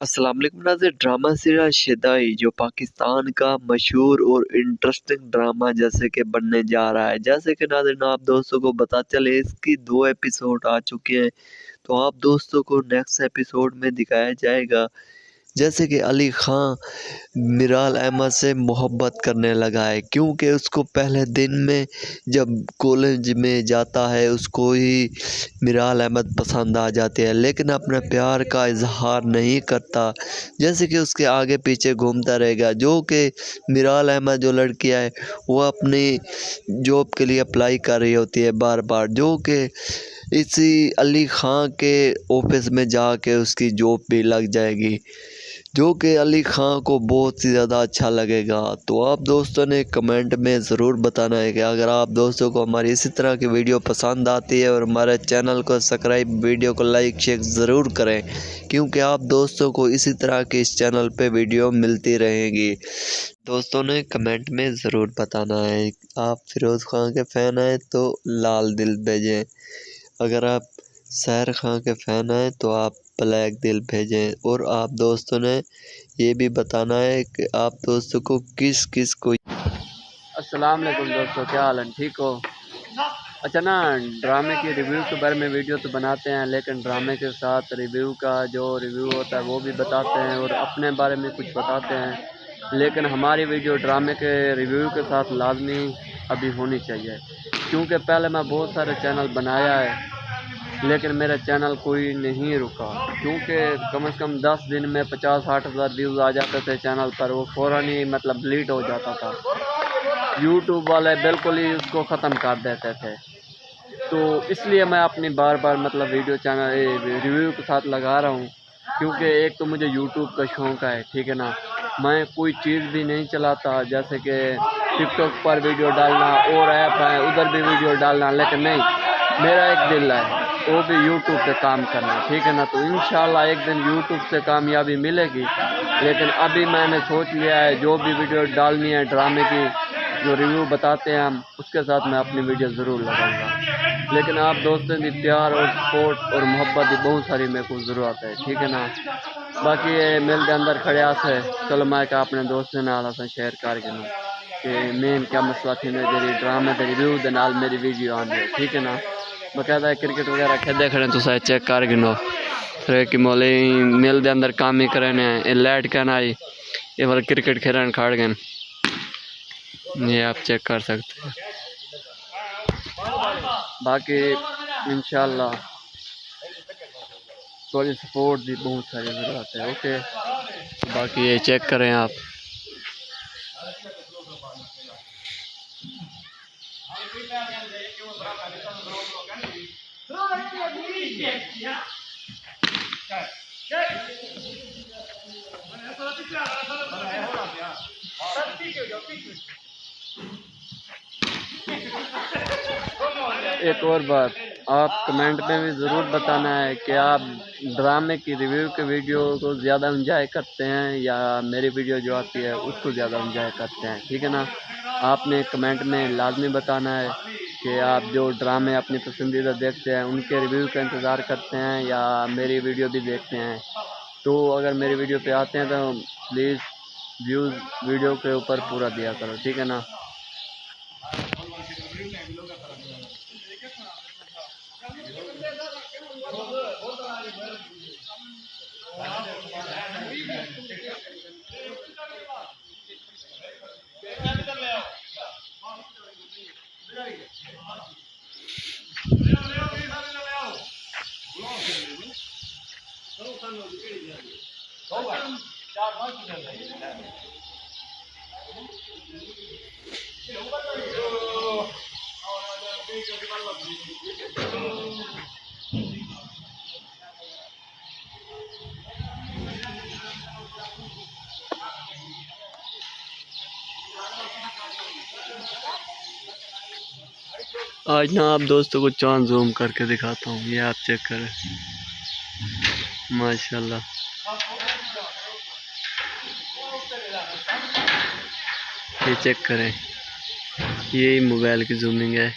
अस्सलाम वालेकुम नाज़रीन। ड्रामा सीरियल शदाई जो पाकिस्तान का मशहूर और इंटरेस्टिंग ड्रामा जैसे कि बनने जा रहा है। जैसे कि नाज़रीन आप दोस्तों को पता चले इसकी 2 एपिसोड आ चुके हैं। तो आप दोस्तों को नेक्स्ट एपिसोड में दिखाया जाएगा जैसे कि अली खां मिराल अहमद से मोहब्बत करने लगा है, क्योंकि उसको पहले दिन में जब कॉलेज में जाता है उसको ही मिराल अहमद पसंद आ जाती है, लेकिन अपने प्यार का इजहार नहीं करता। जैसे कि उसके आगे पीछे घूमता रहेगा। जो कि मिराल अहमद जो लड़की है वो अपनी जॉब के लिए अप्लाई कर रही होती है बार बार, जो कि इसी अली खां के ऑफिस में जाके उसकी जॉब भी लग जाएगी, जो कि अली खां को बहुत ही ज़्यादा अच्छा लगेगा। तो आप दोस्तों ने कमेंट में ज़रूर बताना है कि अगर आप दोस्तों को हमारी इसी तरह की वीडियो पसंद आती है, और हमारे चैनल को सब्सक्राइब, वीडियो को लाइक शेयर ज़रूर करें, क्योंकि आप दोस्तों को इसी तरह की इस चैनल पे वीडियो मिलती रहेगी। दोस्तों ने कमेंट में ज़रूर बताना है। आप फिरोज़ खान के फ़ैन हैं तो लाल दिल भेजें, अगर आप सैर खां के फ़ैन हैं तो आप ब्लैक दिल भेजें। और आप दोस्तों ने ये भी बताना है कि आप दोस्तों को किस किस को। अस्सलाम वालेकुम दोस्तों, क्या हाल है? ठीक हो? अच्छा ना, ड्रामे की रिव्यू के बारे में वीडियो तो बनाते हैं, लेकिन ड्रामे के साथ रिव्यू का जो रिव्यू होता है वो भी बताते हैं और अपने बारे में कुछ बताते हैं। लेकिन हमारी वीडियो ड्रामे के रिव्यू के साथ लाजमी अभी होनी चाहिए, क्योंकि पहले मैं बहुत सारे चैनल बनाया है लेकिन मेरा चैनल कोई नहीं रुका, क्योंकि कम से कम 10 दिन में 50-60 हज़ार व्यूज़ आ जाते थे चैनल पर। वो फ़ौरन ही मतलब डिलीट हो जाता था। यूट्यूब वाले बिल्कुल ही उसको ख़त्म कर देते थे। तो इसलिए मैं अपनी बार बार मतलब वीडियो चैनल रिव्यू के साथ लगा रहा हूँ, क्योंकि एक तो मुझे यूट्यूब का शौक़ है, ठीक है ना। मैं कोई चीज़ भी नहीं चलाता, जैसे कि टिकटॉक पर वीडियो डालना और ऐप है उधर भी वीडियो डालना, लेकिन नहीं, मेरा एक दिल है वो भी यूट्यूब पे काम करना, ठीक है ना। तो इंशाल्लाह एक दिन यूट्यूब से कामयाबी मिलेगी, लेकिन अभी मैंने सोच लिया है जो भी वीडियो डालनी है ड्रामे की, जो रिव्यू बताते हैं हम, उसके साथ मैं अपनी वीडियो ज़रूर लगाऊंगा। लेकिन आप दोस्तों की प्यार और सपोर्ट और मोहब्बत की बहुत सारी मेरे को ज़रूरत है, ठीक है ना। बाकी ये मेल के अंदर खड़े से चलो मैं क्या अपने दोस्त ने नाल शेयर करके ना कि मेन क्या मसला थी मेरी ड्रामे के रिव्यू के नाल मेरी वीडियो आने, ठीक है ना। बकायदा क्रिकेट वगैरह खेलते खड़े तो चेक कर गिनो फिर कि मोले मेल के अंदर काम ही करे लाइट कहना आई ये वाला क्रिकेट खेलने खड़ गए, ये आप चेक कर सकते हैं। बाकी इंशाल्लाह थोड़ी सपोर्ट की बहुत सारी ज़रूरत है, ओके। तो बाकी ये चेक करें आप। एक और बात, आप कमेंट में भी ज़रूर बताना है कि आप ड्रामे की रिव्यू के वीडियो को ज़्यादा इंजॉय करते हैं या मेरी वीडियो जो आती है उसको ज़्यादा इंजॉय करते हैं, ठीक है ना। आपने कमेंट में लाजमी बताना है कि आप जो ड्रामे अपनी पसंदीदा देखते हैं उनके रिव्यू का इंतज़ार करते हैं या मेरी वीडियो भी देखते हैं। तो अगर मेरी वीडियो पे आते हैं तो प्लीज़ व्यूज़ वीडियो के ऊपर पूरा दिया करो, ठीक है ना। आज ना आप दोस्तों को चांद जूम करके दिखाता हूँ, ये आप चेक करें, माशाल्लाह। ये चेक करें, यही मोबाइल की जूमिंग है।